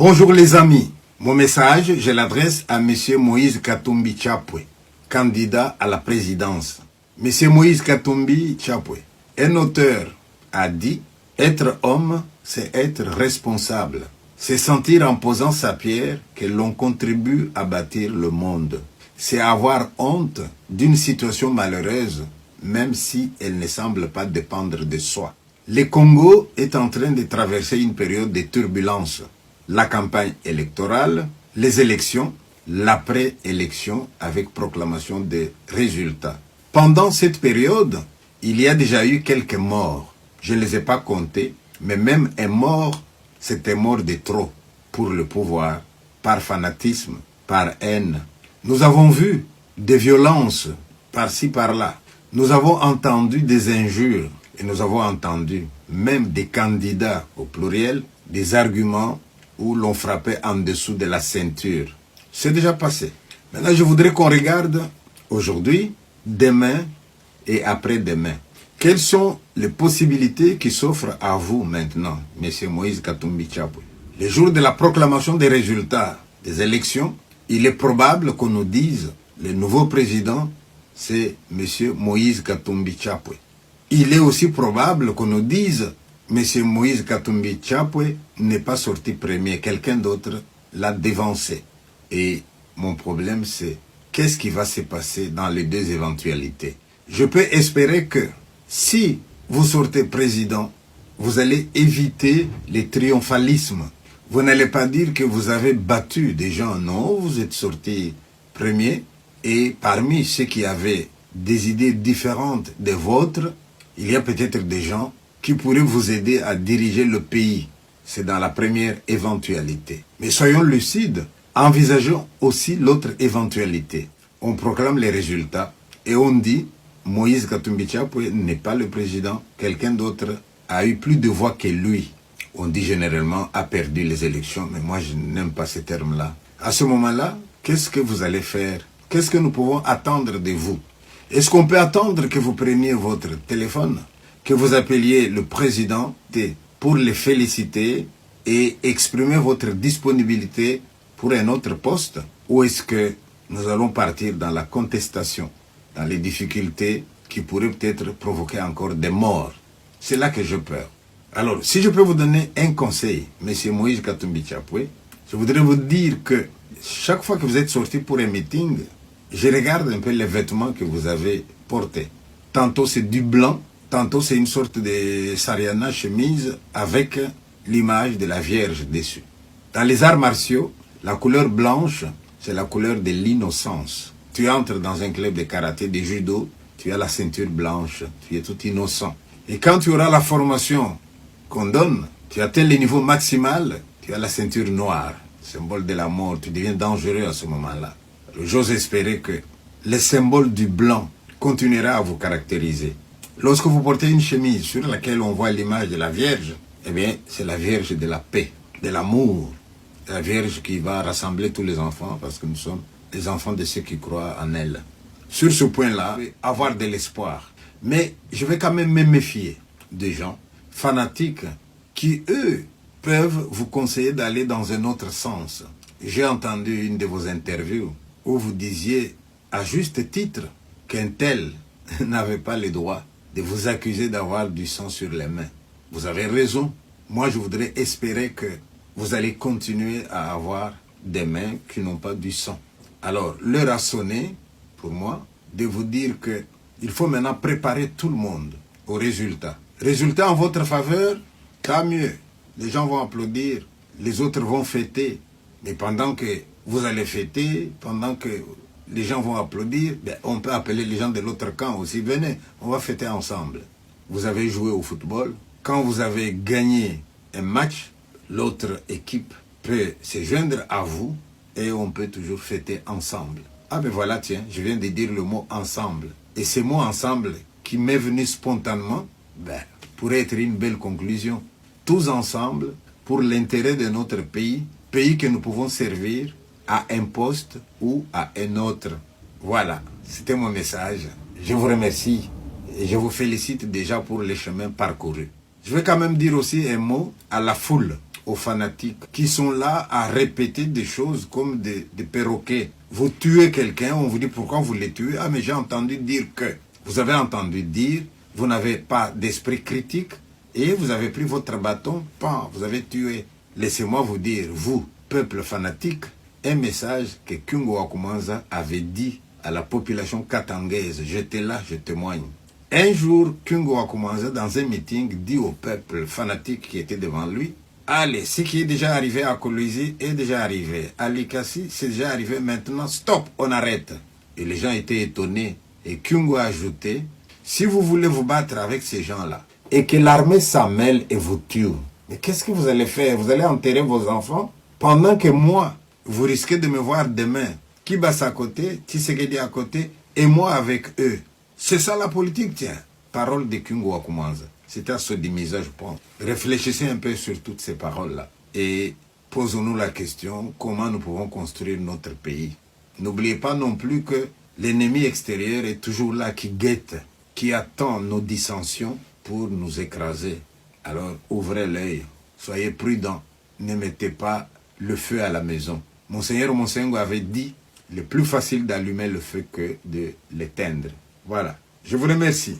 Bonjour les amis, mon message, je l'adresse à M. Moïse Katumbi Tchapwe, candidat à la présidence. M. Moïse Katumbi Tchapwe, un auteur a dit « Être homme, c'est être responsable. C'est sentir en posant sa pierre que l'on contribue à bâtir le monde. C'est avoir honte d'une situation malheureuse, même si elle ne semble pas dépendre de soi. » Le Congo est en train de traverser une période de turbulence. La campagne électorale, les élections, l'après-élection avec proclamation des résultats. Pendant cette période, il y a déjà eu quelques morts. Je ne les ai pas comptés, mais même un mort, c'est un mort de trop pour le pouvoir, par fanatisme, par haine. Nous avons vu des violences par-ci, par-là. Nous avons entendu des injures et nous avons entendu même des candidats au pluriel, des arguments où l'on frappait en dessous de la ceinture. C'est déjà passé. Maintenant, je voudrais qu'on regarde aujourd'hui, demain et après-demain. Quelles sont les possibilités qui s'offrent à vous maintenant, M. Moïse Katumbi Tchapwe? Le jour de la proclamation des résultats des élections, il est probable qu'on nous dise le nouveau président, c'est M. Moïse Katumbi Tchapwe. Il est aussi probable qu'on nous dise M. Moïse Katumbi Tchapwe n'est pas sorti premier, quelqu'un d'autre l'a dévancé. Et mon problème c'est, qu'est-ce qui va se passer dans les deux éventualités? Je peux espérer que si vous sortez président, vous allez éviter les triomphalismes. Vous n'allez pas dire que vous avez battu des gens. Non, vous êtes sorti premier. Et parmi ceux qui avaient des idées différentes des vôtres, il y a peut-être des gens qui pourraient vous aider à diriger le pays. C'est dans la première éventualité. Mais soyons lucides, envisageons aussi l'autre éventualité. On proclame les résultats et on dit Moïse Katumbi Tchapwe n'est pas le président, quelqu'un d'autre a eu plus de voix que lui. On dit généralement a perdu les élections, mais moi je n'aime pas ces termes-là. À ce moment-là, qu'est-ce que vous allez faire? Qu'est-ce que nous pouvons attendre de vous? Est-ce qu'on peut attendre que vous preniez votre téléphone, que vous appeliez le président pour le féliciter et exprimer votre disponibilité pour un autre poste? Ou est-ce que nous allons partir dans la contestation, dans les difficultés qui pourraient peut-être provoquer encore des morts? C'est là que j'ai peur. Alors, si je peux vous donner un conseil, M. Moïse Katumbi Tchapwe, je voudrais vous dire que chaque fois que vous êtes sorti pour un meeting, je regarde un peu les vêtements que vous avez portés. Tantôt c'est du blanc, tantôt c'est une sorte de sariana chemise avec l'image de la Vierge dessus. Dans les arts martiaux, la couleur blanche, c'est la couleur de l'innocence. Tu entres dans un club de karaté, de judo, tu as la ceinture blanche, tu es tout innocent. Et quand tu auras la formation qu'on donne, tu atteins le niveau maximal, tu as la ceinture noire, symbole de la mort, tu deviens dangereux à ce moment-là. J'ose espérer que le symbole du blanc continuera à vous caractériser. Lorsque vous portez une chemise sur laquelle on voit l'image de la Vierge, eh bien, c'est la Vierge de la paix, de l'amour. La Vierge qui va rassembler tous les enfants parce que nous sommes les enfants de ceux qui croient en elle. Sur ce point-là, avoir de l'espoir. Mais je vais quand même me méfier des gens fanatiques qui, eux, peuvent vous conseiller d'aller dans un autre sens. J'ai entendu une de vos interviews où vous disiez, à juste titre, qu'un tel n'avait pas le droit de vous accuser d'avoir du sang sur les mains. Vous avez raison. Moi, je voudrais espérer que vous allez continuer à avoir des mains qui n'ont pas du sang. Alors, l'heure a sonné, pour moi, de vous dire que il faut maintenant préparer tout le monde au résultat. Résultat en votre faveur, tant mieux. Les gens vont applaudir, les autres vont fêter. Mais pendant que vous allez fêter, pendant que les gens vont applaudir, ben on peut appeler les gens de l'autre camp aussi. Venez, on va fêter ensemble. Vous avez joué au football. Quand vous avez gagné un match, l'autre équipe peut se joindre à vous et on peut toujours fêter ensemble. Ah ben voilà, tiens, je viens de dire le mot ensemble. Et ce mot ensemble qui m'est venu spontanément, ben, pourrait être une belle conclusion. Tous ensemble, pour l'intérêt de notre pays, pays que nous pouvons servir à un poste ou à un autre. Voilà, c'était mon message. Je vous remercie et je vous félicite déjà pour les chemins parcourus. Je vais quand même dire aussi un mot à la foule, aux fanatiques qui sont là à répéter des choses comme des perroquets. Vous tuez quelqu'un, on vous dit pourquoi vous le tuez. Ah mais j'ai entendu dire que. Vous avez entendu dire, vous n'avez pas d'esprit critique et vous avez pris votre bâton, pan, vous avez tué. Laissez-moi vous dire, vous, peuple fanatique, un message que Kungo Wakumanza avait dit à la population katangaise. J'étais là, je témoigne. Un jour, Kungo Wakumanza, dans un meeting, dit au peuple fanatique qui était devant lui, allez, ce qui est déjà arrivé à Kolwezi est déjà arrivé. À Likasi, c'est déjà arrivé maintenant. Stop, on arrête. Et les gens étaient étonnés. Et Kungo a ajouté, si vous voulez vous battre avec ces gens-là, et que l'armée s'en mêle et vous tue, mais qu'est-ce que vous allez faire? Vous allez enterrer vos enfants? Pendant que moi, vous risquez de me voir demain. Kibas à côté, Tshisekedi à côté, et moi avec eux. C'est ça la politique, tiens. Parole de Kungo Wakumanza. C'était à ce demi-heure, je pense. Réfléchissez un peu sur toutes ces paroles-là. Et posons-nous la question, comment nous pouvons construire notre pays. N'oubliez pas non plus que l'ennemi extérieur est toujours là, qui guette, qui attend nos dissensions pour nous écraser. Alors, ouvrez l'œil, soyez prudents, ne mettez pas le feu à la maison. Monseigneur Monsengo avait dit, le plus facile d'allumer le feu que de l'éteindre. Voilà, je vous remercie.